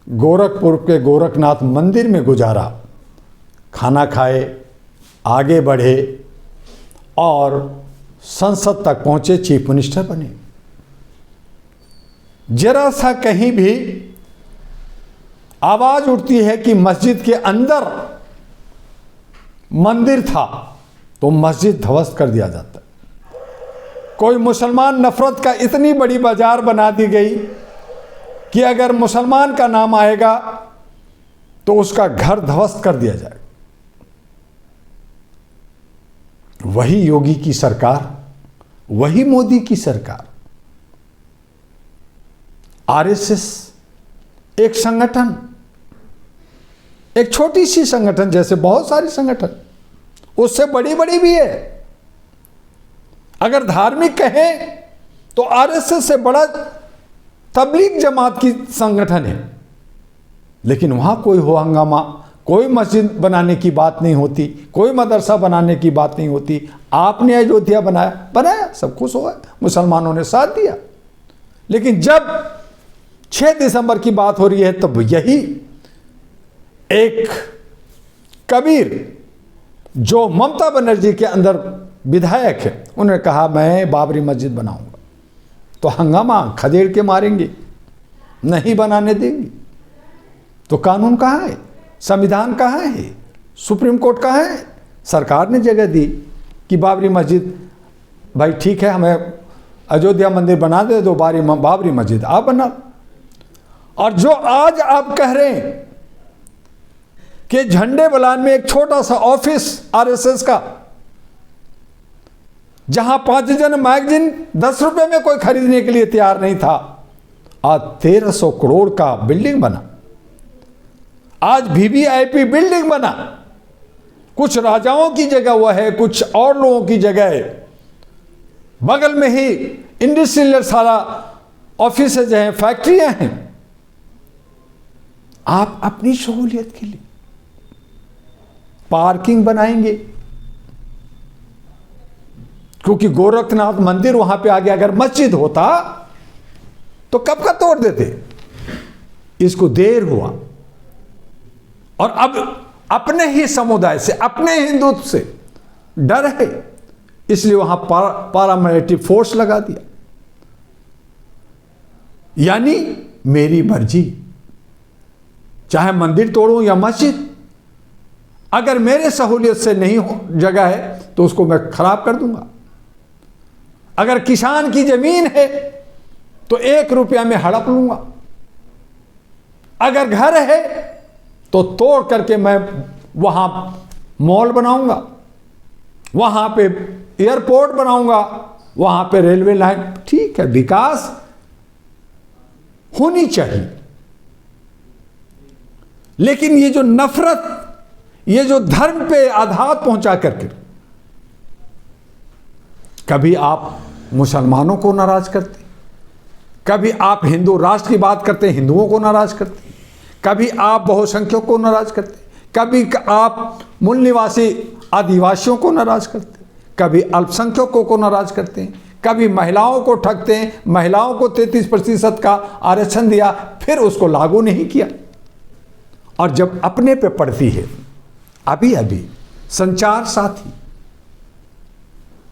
गोरखपुर के गोरखनाथ मंदिर में गुजारा, खाना खाए, आगे बढ़े और संसद तक पहुंचे, चीफ मिनिस्टर बने। जरा सा कहीं भी आवाज उठती है कि मस्जिद के अंदर मंदिर था तो मस्जिद ध्वस्त कर दिया जाता। कोई मुसलमान नफरत का इतनी बड़ी बाजार बना दी गई कि अगर मुसलमान का नाम आएगा तो उसका घर ध्वस्त कर दिया जाएगा। वही योगी की सरकार, वही मोदी की सरकार, आरएसएस एक संगठन, एक छोटी सी संगठन जैसे बहुत सारी संगठन, उससे बड़ी बड़ी भी है। अगर धार्मिक कहें तो आरएसएस से बड़ा तबलीग जमात की संगठन है, लेकिन वहां कोई हो हंगामा, कोई मस्जिद बनाने की बात नहीं होती, कोई मदरसा बनाने की बात नहीं होती। आपने अयोध्या बनाया, सब खुश हुआ, मुसलमानों ने साथ दिया। लेकिन जब 6 दिसंबर की बात हो रही है तब यही एक कबीर जो ममता बनर्जी के अंदर विधायक है, उन्होंने कहा मैं बाबरी मस्जिद बनाऊंगा, तो हंगामा खदेड़ के मारेंगे, नहीं बनाने देंगे। तो कानून कहाँ है, संविधान कहाँ है, सुप्रीम कोर्ट कहाँ है? सरकार ने जगह दी कि बाबरी मस्जिद, भाई ठीक है, हमें अयोध्या मंदिर बना दे दो, बाबरी मस्जिद आप बना। और जो आज आप कह रहे हैं कि झंडे बलान में एक छोटा सा ऑफिस आरएसएस का, जहां 5 जन मैगजीन 10 रुपए में कोई खरीदने के लिए तैयार नहीं था, आज 1300 करोड़ का बिल्डिंग बना, आज वीवीआईपी बिल्डिंग बना। कुछ राजाओं की जगह हुआ है, कुछ और लोगों की जगह है। बगल में ही इंडस्ट्रियल सारा ऑफिस हैं, फैक्ट्रियां हैं। आप अपनी सहूलियत के लिए पार्किंग बनाएंगे, क्योंकि गोरखनाथ मंदिर वहां पे आगे अगर मस्जिद होता तो कब का तोड़ देते। इसको देर हुआ और अब अपने ही समुदाय से, अपने हिंदुत्व से डर है, इसलिए वहां पारामिलिट्री फोर्स लगा दिया। यानी मेरी मर्जी, चाहे मंदिर तोड़ूं या मस्जिद, अगर मेरे सहूलियत से नहीं हो जगह है तो उसको मैं खराब कर दूंगा। अगर किसान की जमीन है तो 1 रुपया में हड़प लूंगा। अगर घर है तो तोड़ करके मैं वहां मॉल बनाऊंगा, वहां पे एयरपोर्ट बनाऊंगा, वहां पे रेलवे लाइन। ठीक है, विकास होनी चाहिए, लेकिन ये जो नफरत, ये जो धर्म पे आघात पहुंचा करके, कभी आप मुसलमानों को नाराज करते, कभी आप हिंदू राष्ट्र की बात करते, हिंदुओं को नाराज करते, कभी आप बहुसंख्यकों को नाराज करते, कभी आप मूल निवासी आदिवासियों को नाराज करते, कभी अल्पसंख्यकों को नाराज करते हैं, कभी महिलाओं को ठगते हैं। महिलाओं को 33% का आरक्षण दिया, फिर उसको लागू नहीं किया। और जब अपने पे पड़ती है, अभी अभी संचार साथी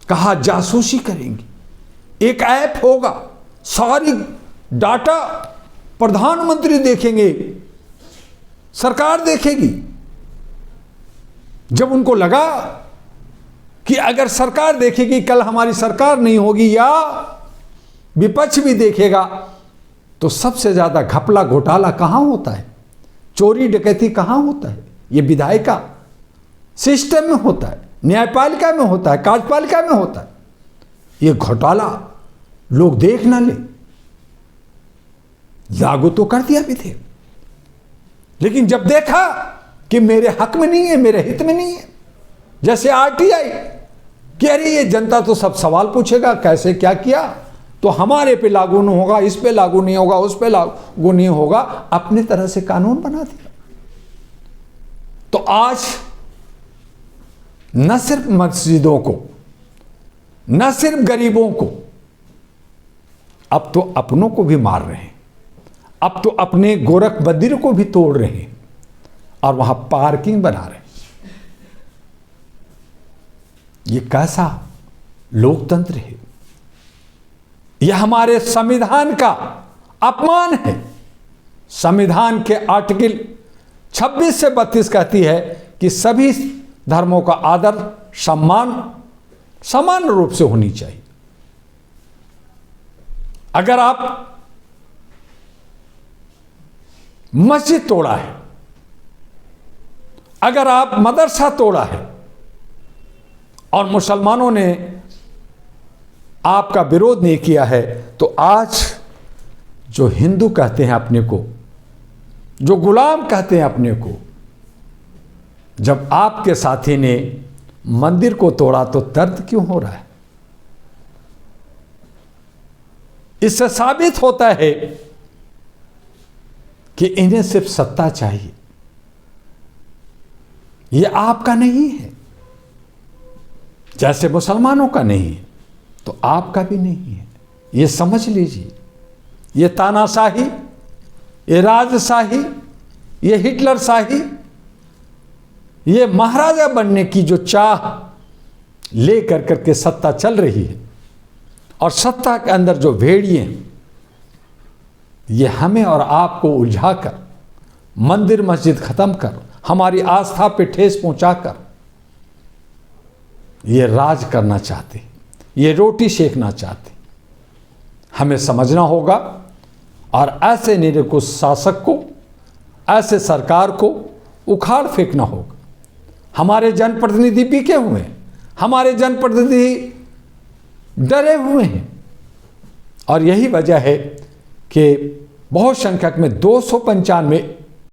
कहा जासूसी करेंगे, एक ऐप होगा, सारी डाटा प्रधानमंत्री देखेंगे, सरकार देखेगी। जब उनको लगा कि अगर सरकार देखेगी, कल हमारी सरकार नहीं होगी या विपक्ष भी देखेगा, तो सबसे ज्यादा घपला घोटाला कहां होता है, चोरी डकैती कहां होता है? ये विधायिका सिस्टम में होता है, न्यायपालिका में होता है, कार्यपालिका में होता है। ये घोटाला लोग देख ना ले, लागू तो कर दिया भी थे, लेकिन जब देखा कि मेरे हक में नहीं है, मेरे हित में नहीं है, जैसे आरटीआई कि अरे ये जनता तो सब सवाल पूछेगा, कैसे क्या किया, तो हमारे पे लागू नहीं होगा, इस पे लागू नहीं होगा, उस पे लागू नहीं होगा, अपने तरह से कानून बना दिया। तो आज न सिर्फ मस्जिदों को, न सिर्फ गरीबों को, अब तो अपनों को भी मार रहे हैं। अब तो अपने गोरख मंदिर को भी तोड़ रहे हैं और वहां पार्किंग बना रहे हैं। ये कैसा लोकतंत्र है? यह हमारे संविधान का अपमान है। संविधान के आर्टिकल 26 से 32 कहती है कि सभी धर्मों का आदर सम्मान समान रूप से होनी चाहिए। अगर आप मस्जिद तोड़ा है, अगर आप मदरसा तोड़ा है और मुसलमानों ने आपका विरोध नहीं किया है, तो आज जो हिंदू कहते हैं अपने को, जो गुलाम कहते हैं अपने को, जब आपके साथी ने मंदिर को तोड़ा तो दर्द क्यों हो रहा है? इससे साबित होता है कि इन्हें सिर्फ सत्ता चाहिए। यह आपका नहीं है, जैसे मुसलमानों का नहीं है तो आपका भी नहीं है। यह समझ लीजिए, यह तानाशाही, यह राजशाही, यह हिटलर शाही, यह महाराजा बनने की जो चाह लेकर करके सत्ता चल रही है और सत्ता के अंदर जो भेड़िए, ये हमें और आपको उलझाकर, मंदिर मस्जिद खत्म कर, हमारी आस्था पे ठेस पहुंचाकर ये राज करना चाहते, ये रोटी सेकना चाहते। हमें समझना होगा और ऐसे निरंकुश शासक को, ऐसे सरकार को उखाड़ फेंकना होगा। हमारे जनप्रतिनिधि बिके हुए हैं, हमारे जनप्रतिनिधि डरे हुए हैं और यही वजह है कि बहुसंख्यक में 295